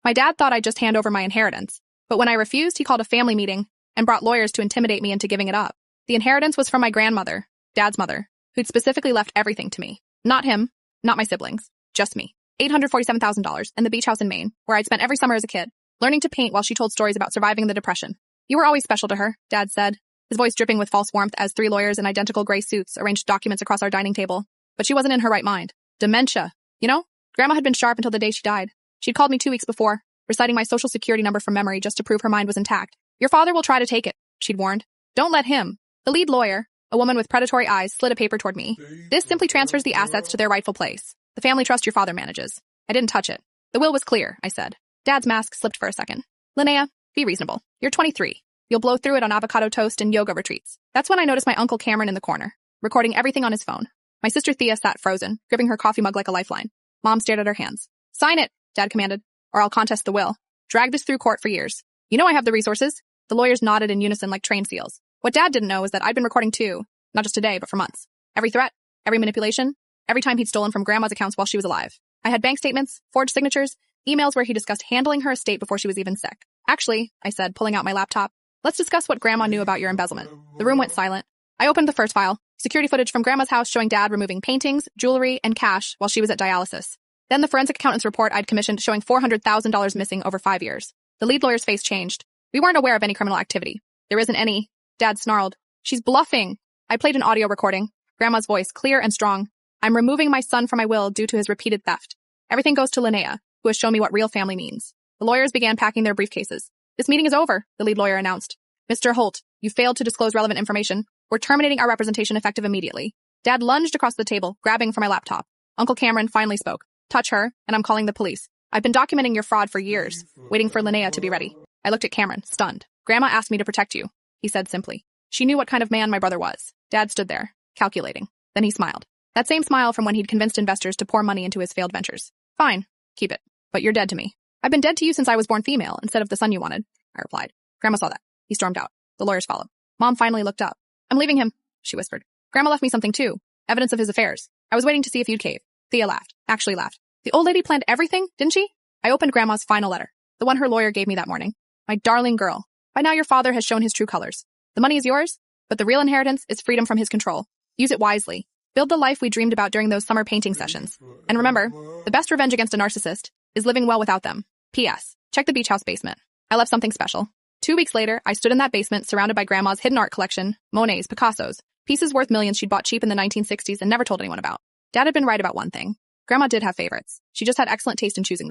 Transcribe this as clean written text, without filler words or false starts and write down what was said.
My dad thought I'd just hand over my inheritance, but when I refused, he called a family meeting and brought lawyers to intimidate me into giving it up. The inheritance was from my grandmother, Dad's mother, who'd specifically left everything to me. Not him, not my siblings, just me. $847,000 and the beach house in Maine, where I'd spent every summer as a kid, learning to paint while she told stories about surviving the Depression. You were always special to her, Dad said, his voice dripping with false warmth as 3 lawyers in identical gray suits arranged documents across our dining table. But she wasn't in her right mind. Dementia. You know, Grandma had been sharp until the day she died. She'd called me 2 weeks before, reciting my social security number from memory just to prove her mind was intact. Your father will try to take it, she'd warned. Don't let him. The lead lawyer, a woman with predatory eyes, slid a paper toward me. This simply transfers the assets to their rightful place. The family trust your father manages. I didn't touch it. The will was clear, I said. Dad's mask slipped for a second. Linnea, be reasonable. You're 23. You'll blow through it on avocado toast and yoga retreats. That's when I noticed my Uncle Cameron in the corner, recording everything on his phone. My sister Thea sat frozen, gripping her coffee mug like a lifeline. Mom stared at her hands. Sign it, Dad commanded, or I'll contest the will. Drag this through court for years. You know I have the resources. The lawyers nodded in unison like trained seals. What Dad didn't know was that I'd been recording too, not just today, but for months. Every threat, every manipulation, every time he'd stolen from Grandma's accounts while she was alive. I had bank statements, forged signatures, emails where he discussed handling her estate before she was even sick. Actually, I said, pulling out my laptop, let's discuss what Grandma knew about your embezzlement. The room went silent. I opened the first file, security footage from Grandma's house showing Dad removing paintings, jewelry, and cash while she was at dialysis. Then the forensic accountant's report I'd commissioned showing $400,000 missing over 5 years. The lead lawyer's face changed. We weren't aware of any criminal activity. There isn't any. Dad snarled. She's bluffing. I played an audio recording. Grandma's voice, clear and strong. I'm removing my son from my will due to his repeated theft. Everything goes to Linnea, who has shown me what real family means. The lawyers began packing their briefcases. This meeting is over, the lead lawyer announced. Mr. Holt, you failed to disclose relevant information. We're terminating our representation effective immediately. Dad lunged across the table, grabbing for my laptop. Uncle Cameron finally spoke. Touch her, and I'm calling the police. I've been documenting your fraud for years, waiting for Linnea to be ready. I looked at Cameron, stunned. Grandma asked me to protect you, he said simply. She knew what kind of man my brother was. Dad stood there, calculating. Then he smiled. That same smile from when he'd convinced investors to pour money into his failed ventures. Fine, keep it. But you're dead to me. I've been dead to you since I was born female instead of the son you wanted, I replied. Grandma saw that. He stormed out. The lawyers followed. Mom finally looked up. I'm leaving him, she whispered. Grandma left me something too. Evidence of his affairs. I was waiting to see if you'd cave. Thea laughed. Actually laughed. The old lady planned everything, didn't she? I opened Grandma's final letter. The one her lawyer gave me that morning. My darling girl. By now your father has shown his true colors. The money is yours, but the real inheritance is freedom from his control. Use it wisely. Build the life we dreamed about during those summer painting sessions. And remember, the best revenge against a narcissist is living well without them. P.S. Check the beach house basement. I left something special. 2 weeks later, I stood in that basement surrounded by Grandma's hidden art collection, Monets, Picassos, pieces worth millions she'd bought cheap in the 1960s and never told anyone about. Dad had been right about one thing. Grandma did have favorites. She just had excellent taste in choosing them.